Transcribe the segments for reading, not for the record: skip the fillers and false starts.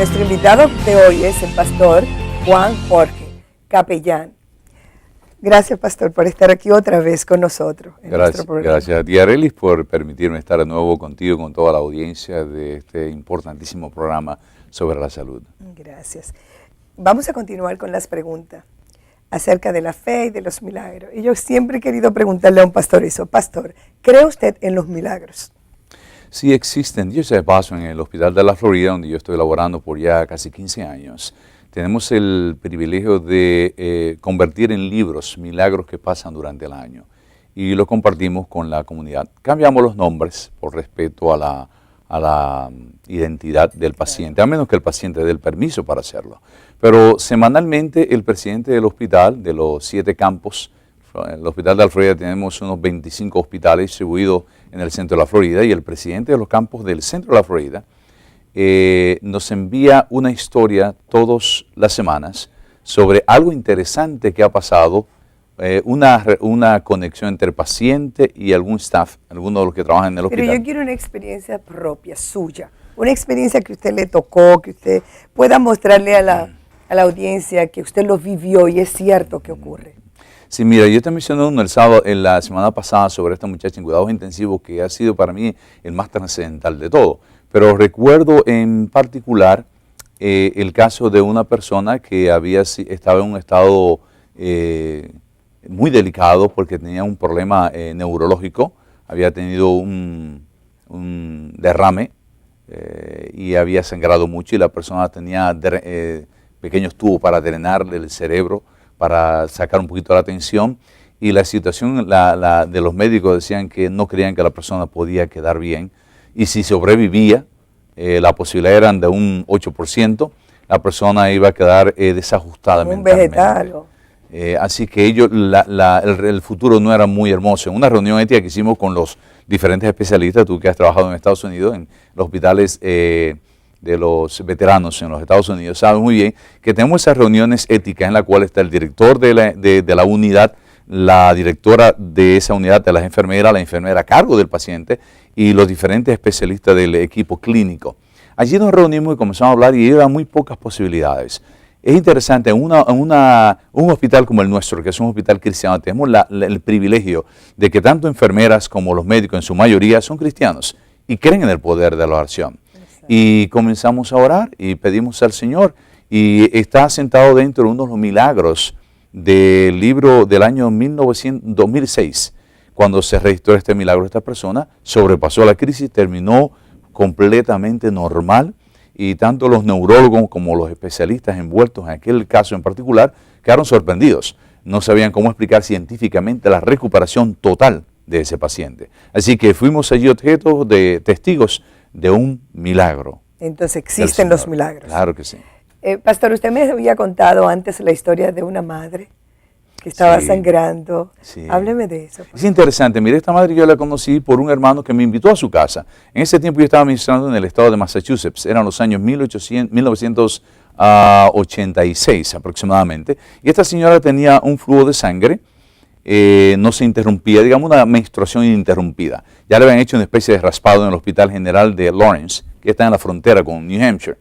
Nuestro invitado de hoy es el pastor Juan Jorge Capellán. Gracias, pastor, por estar aquí otra vez con nosotros. Gracias a ti, Arelis, por permitirme estar de nuevo contigo, con toda la audiencia de este importantísimo programa sobre la salud. Gracias. Vamos a continuar con las preguntas acerca de la fe y de los milagros. Y yo siempre he querido preguntarle a un pastor eso. Pastor, ¿cree usted en los milagros? Sí existen. Yo de paso en el Hospital de la Florida, donde yo estoy laborando por ya casi 15 años. Tenemos el privilegio de convertir en libros milagros que pasan durante el año y lo compartimos con la comunidad. Cambiamos los nombres por respeto a la identidad del paciente, a menos que el paciente dé el permiso para hacerlo. Pero semanalmente el presidente del hospital, de los 7 campos, en el Hospital de la Florida tenemos unos 25 hospitales distribuidos en el centro de la Florida, y el presidente de los campos del centro de la Florida nos envía una historia todas las semanas sobre algo interesante que ha pasado, una conexión entre paciente y algún staff, alguno de los que trabajan en el hospital. Pero yo quiero una experiencia propia, suya, una experiencia que usted le tocó, que usted pueda mostrarle a la audiencia que usted lo vivió y es cierto que ocurre. Sí, mira, yo te mencioné la semana pasada sobre esta muchacha en cuidados intensivos que ha sido para mí el más trascendental de todo. Pero recuerdo en particular el caso de una persona que estaba en un estado muy delicado porque tenía un problema neurológico, había tenido un derrame y había sangrado mucho, y la persona tenía pequeños tubos para drenarle el cerebro, para sacar un poquito la tensión, y la situación de los médicos decían que no creían que la persona podía quedar bien, y si sobrevivía, la posibilidad eran de un 8%, la persona iba a quedar desajustada mentalmente. Un vegetal. Así que el futuro no era muy hermoso. En una reunión ética que hicimos con los diferentes especialistas, tú que has trabajado en Estados Unidos, en los hospitales de los veteranos en los Estados Unidos, sabes muy bien que tenemos esas reuniones éticas en la cual está el director de la unidad, la directora de esa unidad, de las enfermeras, la enfermera a cargo del paciente y los diferentes especialistas del equipo clínico. Allí nos reunimos y comenzamos a hablar, y eran muy pocas posibilidades. Es interesante, en un hospital como el nuestro, que es un hospital cristiano, tenemos el privilegio de que tanto enfermeras como los médicos en su mayoría son cristianos y creen en el poder de la oración. Y comenzamos a orar y pedimos al Señor, y está sentado dentro de uno de los milagros del libro del año 2006, cuando se registró este milagro. Esta persona sobrepasó la crisis, terminó completamente normal, y tanto los neurólogos como los especialistas envueltos en aquel caso en particular quedaron sorprendidos. No sabían cómo explicar científicamente la recuperación total de ese paciente. Así que fuimos allí objetos de testigos de un milagro. Entonces existen los milagros. Claro que sí. Pastor, usted me había contado antes la historia de una madre que estaba sangrando. Sí. Hábleme de eso. Es interesante. Mire, esta madre yo la conocí por un hermano que me invitó a su casa. En ese tiempo yo estaba ministrando en el estado de Massachusetts. Eran los años 1986 aproximadamente. Y esta señora tenía un flujo de sangre. No se interrumpía, digamos una menstruación ininterrumpida. Ya le habían hecho una especie de raspado en el Hospital General de Lawrence, que está en la frontera con New Hampshire,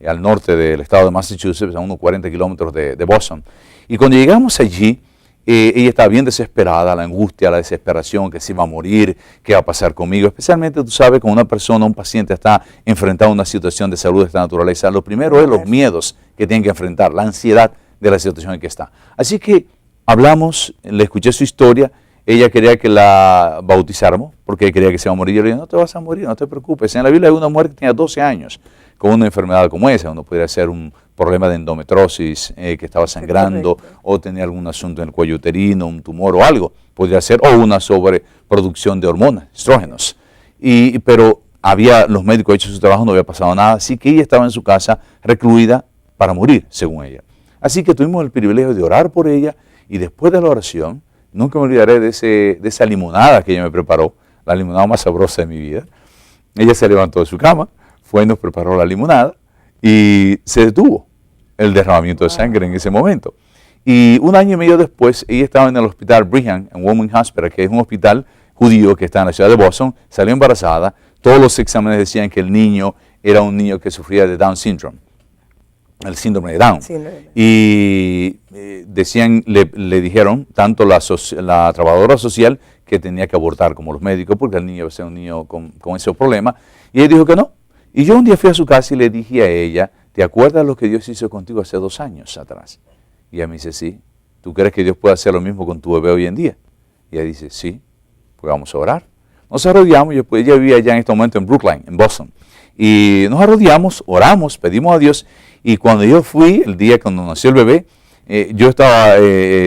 al norte del estado de Massachusetts, a unos 40 kilómetros de Boston. Y cuando llegamos allí, ella estaba bien desesperada, la angustia, la desesperación, que se iba a morir, qué va a pasar conmigo. Especialmente, tú sabes, cuando una persona, un paciente está enfrentando una situación de salud de esta naturaleza, lo primero es los miedos que tienen que enfrentar, la ansiedad de la situación en que está. Así que hablamos, le escuché su historia, ella quería que la bautizáramos porque quería que se iba a morir. Yo le dije, no te vas a morir, no te preocupes. En la Biblia hay una mujer que tenía 12 años con una enfermedad como esa. Uno podría ser un problema de endometriosis, que estaba sangrando, o tenía algún asunto en el cuello uterino, un tumor o algo. Podría ser, o una sobreproducción de hormonas, estrógenos. Pero los médicos han hecho su trabajo, no había pasado nada. Así que ella estaba en su casa recluida para morir, según ella. Así que tuvimos el privilegio de orar por ella. Y después de la oración, nunca me olvidaré de esa limonada que ella me preparó, la limonada más sabrosa de mi vida. Ella se levantó de su cama, fue y nos preparó la limonada, y se detuvo el derramamiento de sangre en ese momento. Y un año y medio después, ella estaba en el hospital Brigham and Women's Hospital, que es un hospital judío que está en la ciudad de Boston, salió embarazada. Todos los exámenes decían que el niño era un niño que sufría de Down syndrome. el síndrome de Down. Sí, no. Y decían, le dijeron, tanto la trabajadora social, que tenía que abortar como los médicos, porque el niño iba a ser un niño con ese problema. Y él dijo que no. Y yo un día fui a su casa y le dije a ella, ¿te acuerdas lo que Dios hizo contigo hace 2 años atrás? Y ella me dice, sí. ¿Tú crees que Dios puede hacer lo mismo con tu bebé hoy en día? Y ella dice, sí, pues vamos a orar. Nos arrodillamos, ella vivía ya en este momento en Brookline, en Boston. Y nos arrodillamos, oramos, pedimos a Dios. Y cuando yo fui, el día cuando nació el bebé, yo estaba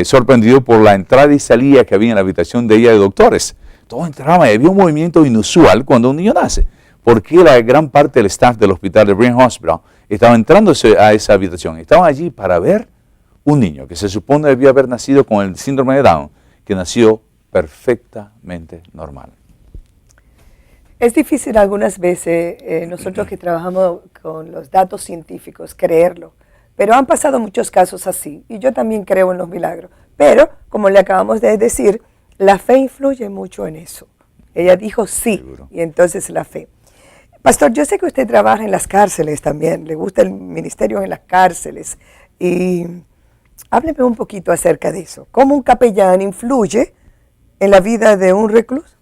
sorprendido por la entrada y salida que había en la habitación de ella de doctores. Todos entraban y había un movimiento inusual cuando un niño nace. Porque la gran parte del staff del hospital de Brigham Hospital estaba entrando a esa habitación. Estaban allí para ver un niño que se supone debía haber nacido con el síndrome de Down, que nació perfectamente normal. Es difícil algunas veces, nosotros que trabajamos con los datos científicos, creerlo. Pero han pasado muchos casos así, y yo también creo en los milagros. Pero, como le acabamos de decir, la fe influye mucho en eso. Ella dijo sí, seguro. Y entonces la fe. Pastor, yo sé que usted trabaja en las cárceles también, le gusta el ministerio en las cárceles. Y hábleme un poquito acerca de eso. ¿Cómo un capellán influye en la vida de un recluso?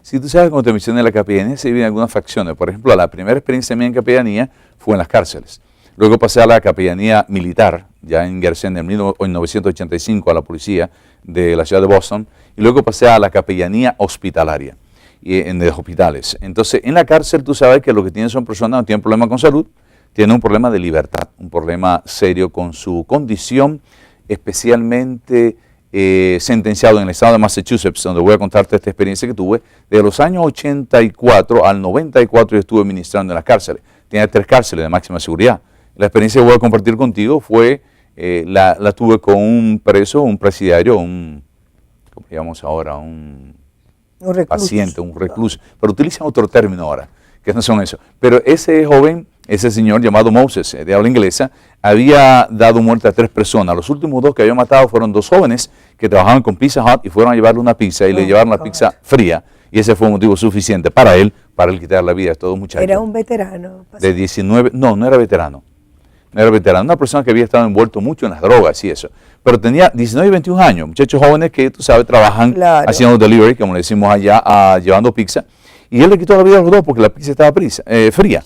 Si tú sabes, como te mencioné, la capellanía se divide en algunas facciones. Por ejemplo, la primera experiencia mía en capellanía fue en las cárceles. Luego pasé a la capellanía militar, ya en García, en 1985, a la policía de la ciudad de Boston. Y luego pasé a la capellanía hospitalaria, en los hospitales. Entonces, en la cárcel tú sabes que lo que tienen son personas que no tienen problema con salud, tienen un problema de libertad, un problema serio con su condición, especialmente sentenciado en el estado de Massachusetts, donde voy a contarte esta experiencia que tuve. De los años 84 al 94 yo estuve ministrando en las cárceles. Tenía 3 cárceles de máxima seguridad. La experiencia que voy a compartir contigo fue, la tuve con un preso, un presidiario, ¿cómo llamamos ahora? Un paciente, un recluso. Pero utilizan otro término ahora, que no son eso. Pero ese joven, ese señor llamado Moses, de habla inglesa, había dado muerte a 3 personas. Los últimos 2 que había matado fueron 2 jóvenes que trabajaban con Pizza Hut y fueron a llevarle una pizza y le llevaron la pizza fría. Y ese fue un motivo suficiente para él quitar la vida a estos 2 muchachos. ¿Era un veterano? De 19, no era veterano. No era veterano, una persona que había estado envuelto mucho en las drogas y eso. Pero tenía 19 y 21 años, muchachos jóvenes que, tú sabes, trabajan haciendo delivery, como le decimos allá, llevando pizza. Y él le quitó la vida a los 2 porque la pizza estaba fría.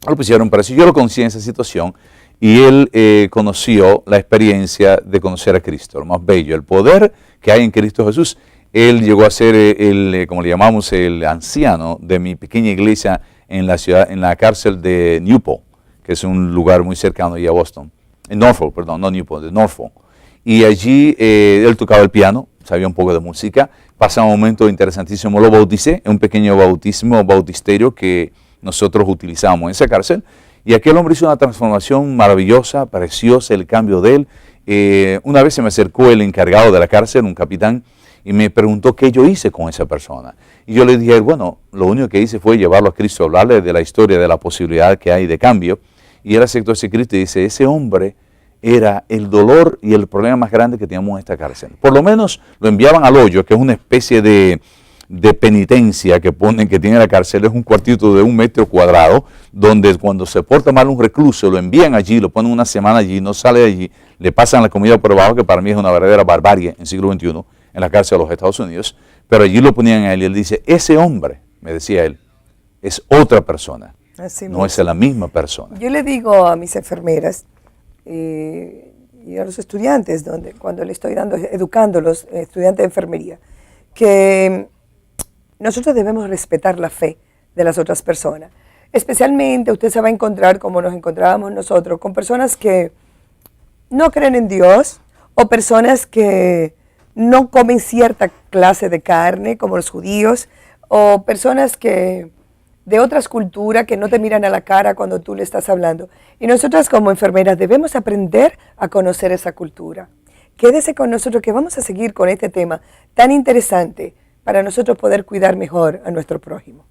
Lo pusieron para eso. Yo lo conocí en esa situación y él conoció la experiencia de conocer a Cristo, lo más bello, el poder que hay en Cristo Jesús. Él llegó a ser como le llamamos, el anciano de mi pequeña iglesia en la ciudad, en la cárcel de Newport, que es un lugar muy cercano a Boston, en Norfolk, perdón, no Newport, de Norfolk. Y allí él tocaba el piano, sabía un poco de música, pasa un momento interesantísimo, lo bauticé, un pequeño bautisterio que nosotros utilizamos en esa cárcel, y aquel hombre hizo una transformación maravillosa, preciosa, el cambio de él. Una vez se me acercó el encargado de la cárcel, un capitán, y me preguntó qué yo hice con esa persona. Y yo le dije, bueno, lo único que hice fue llevarlo a Cristo, hablarle de la historia, de la posibilidad que hay de cambio, y él aceptó ese Cristo y dice, ese hombre era el dolor y el problema más grande que teníamos en esta cárcel. Por lo menos lo enviaban al hoyo, que es una especie de penitencia que tiene la cárcel, es un cuartito de 1 metro cuadrado, donde cuando se porta mal un recluso, lo envían allí, lo ponen una semana allí, no sale de allí, le pasan la comida por abajo, que para mí es una verdadera barbarie en el siglo XXI, en la cárcel de los Estados Unidos, pero allí lo ponían a él y él dice, ese hombre, me decía él, es otra persona, no es la misma persona. Yo le digo a mis enfermeras y a los estudiantes, cuando le estoy educando a los estudiantes de enfermería, que nosotros debemos respetar la fe de las otras personas. Especialmente usted se va a encontrar, como nos encontrábamos nosotros, con personas que no creen en Dios o personas que no comen cierta clase de carne, como los judíos, o personas que de otras culturas que no te miran a la cara cuando tú le estás hablando. Y nosotras como enfermeras debemos aprender a conocer esa cultura. Quédese con nosotros que vamos a seguir con este tema tan interesante para nosotros poder cuidar mejor a nuestro prójimo.